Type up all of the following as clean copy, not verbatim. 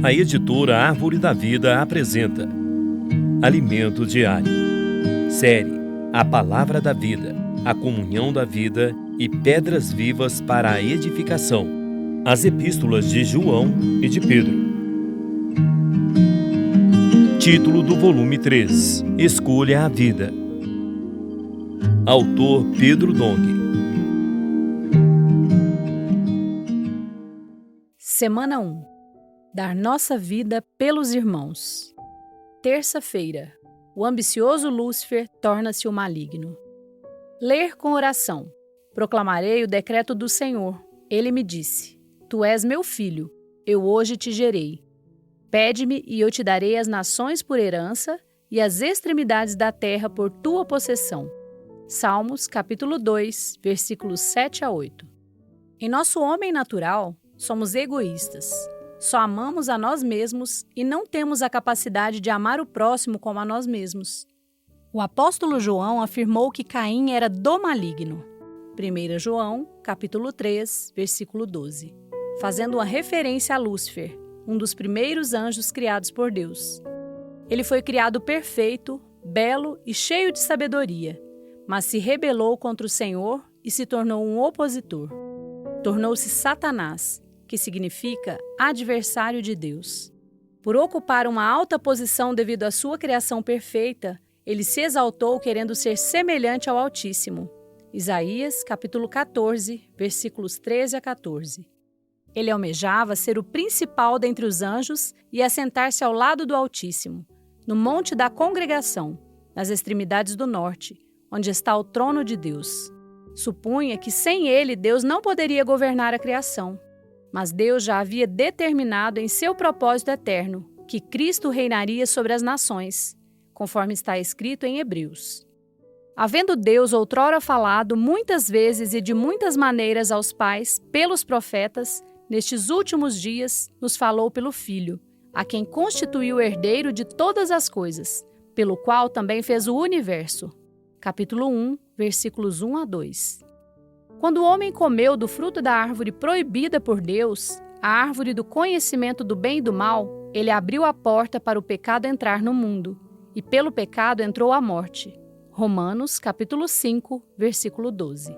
A editora Árvore da Vida apresenta Alimento Diário. Série A Palavra da Vida, a Comunhão da Vida e Pedras Vivas para a Edificação. As Epístolas de João e de Pedro. Título do volume 3: Escolha a Vida. Autor Pedro Dong. Semana 1. Dar nossa vida pelos irmãos. Terça-feira. O ambicioso Lúcifer torna-se o maligno. Ler com oração. Proclamarei o decreto do Senhor. Ele me disse: Tu és meu filho, eu hoje te gerei. Pede-me e eu te darei as nações por herança e as extremidades da terra por tua possessão. Salmos, capítulo 2, versículos 7 a 8. Em nosso homem natural, somos egoístas. Só amamos a nós mesmos e não temos a capacidade de amar o próximo como a nós mesmos. O apóstolo João afirmou que Caim era do maligno. 1 João, capítulo 3, versículo 12. Fazendo uma referência a Lúcifer, um dos primeiros anjos criados por Deus. Ele foi criado perfeito, belo e cheio de sabedoria, mas se rebelou contra o Senhor e se tornou um opositor. Tornou-se Satanás, que significa adversário de Deus. Por ocupar uma alta posição devido à sua criação perfeita, ele se exaltou querendo ser semelhante ao Altíssimo. Isaías, capítulo 14, versículos 13 a 14. Ele almejava ser o principal dentre os anjos e assentar-se ao lado do Altíssimo, no monte da congregação, nas extremidades do norte, onde está o trono de Deus. Supunha que sem ele Deus não poderia governar a criação. Mas Deus já havia determinado em seu propósito eterno que Cristo reinaria sobre as nações, conforme está escrito em Hebreus. Havendo Deus outrora falado muitas vezes e de muitas maneiras aos pais, pelos profetas, nestes últimos dias nos falou pelo Filho, a quem constituiu o herdeiro de todas as coisas, pelo qual também fez o universo. Capítulo 1, versículos 1 a 2. Quando o homem comeu do fruto da árvore proibida por Deus, a árvore do conhecimento do bem e do mal, ele abriu a porta para o pecado entrar no mundo, e pelo pecado entrou a morte. Romanos, capítulo 5, versículo 12.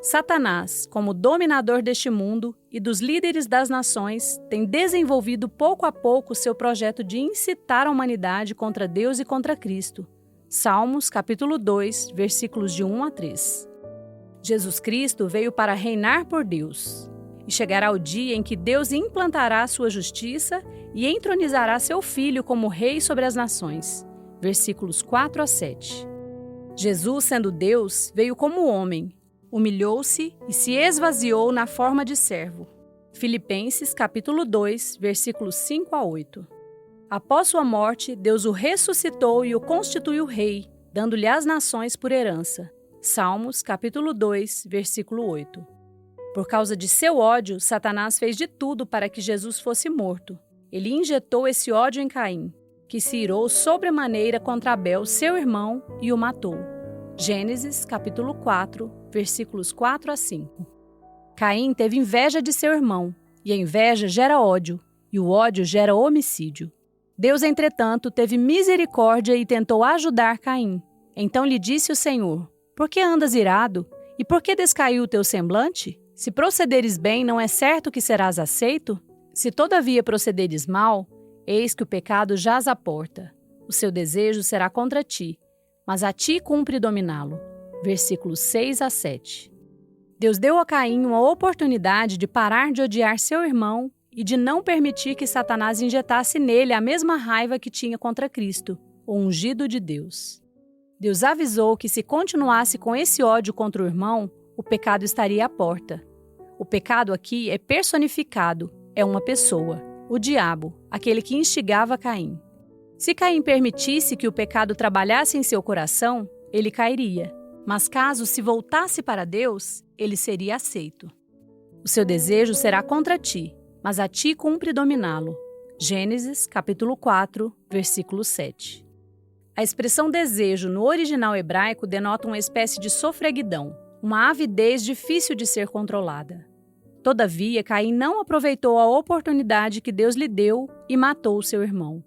Satanás, como dominador deste mundo e dos líderes das nações, tem desenvolvido pouco a pouco seu projeto de incitar a humanidade contra Deus e contra Cristo. Salmos, capítulo 2, versículos de 1 a 3. Jesus Cristo veio para reinar por Deus. E chegará o dia em que Deus implantará sua justiça e entronizará seu Filho como rei sobre as nações. Versículos 4 a 7. Jesus, sendo Deus, veio como homem, humilhou-se e se esvaziou na forma de servo. Filipenses, capítulo 2, versículos 5 a 8. Após sua morte, Deus o ressuscitou e o constituiu rei, dando-lhe as nações por herança. Salmos, capítulo 2, versículo 8. Por causa de seu ódio, Satanás fez de tudo para que Jesus fosse morto. Ele injetou esse ódio em Caim, que se irou sobremaneira contra Abel, seu irmão, e o matou. Gênesis, capítulo 4, versículos 4 a 5. Caim teve inveja de seu irmão, e a inveja gera ódio, e o ódio gera homicídio. Deus, entretanto, teve misericórdia e tentou ajudar Caim. Então lhe disse o Senhor: Por que andas irado? E por que descaiu o teu semblante? Se procederes bem, não é certo que serás aceito? Se todavia procederes mal, eis que o pecado jaz à porta. O seu desejo será contra ti, mas a ti cumpre dominá-lo. Versículos 6 a 7. Deus deu a Caim uma oportunidade de parar de odiar seu irmão e de não permitir que Satanás injetasse nele a mesma raiva que tinha contra Cristo, o ungido de Deus. Deus avisou que se continuasse com esse ódio contra o irmão, o pecado estaria à porta. O pecado aqui é personificado, é uma pessoa, o diabo, aquele que instigava Caim. Se Caim permitisse que o pecado trabalhasse em seu coração, ele cairia. Mas caso se voltasse para Deus, ele seria aceito. O seu desejo será contra ti, mas a ti cumpre dominá-lo. Gênesis, capítulo 4, versículo 7. A expressão desejo no original hebraico denota uma espécie de sofreguidão, uma avidez difícil de ser controlada. Todavia, Caim não aproveitou a oportunidade que Deus lhe deu e matou seu irmão.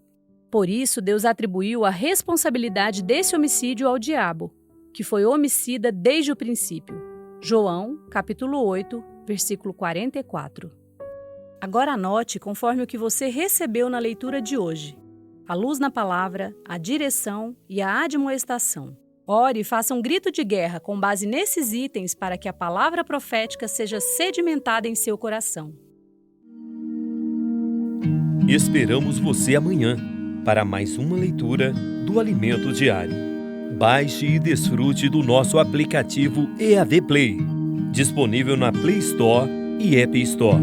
Por isso, Deus atribuiu a responsabilidade desse homicídio ao diabo, que foi homicida desde o princípio. João, capítulo 8, versículo 44. Agora anote conforme o que você recebeu na leitura de hoje: a luz na palavra, a direção e a admoestação. Ore e faça um grito de guerra com base nesses itens para que a palavra profética seja sedimentada em seu coração. Esperamos você amanhã para mais uma leitura do Alimento Diário. Baixe e desfrute do nosso aplicativo EAV Play, disponível na Play Store e App Store.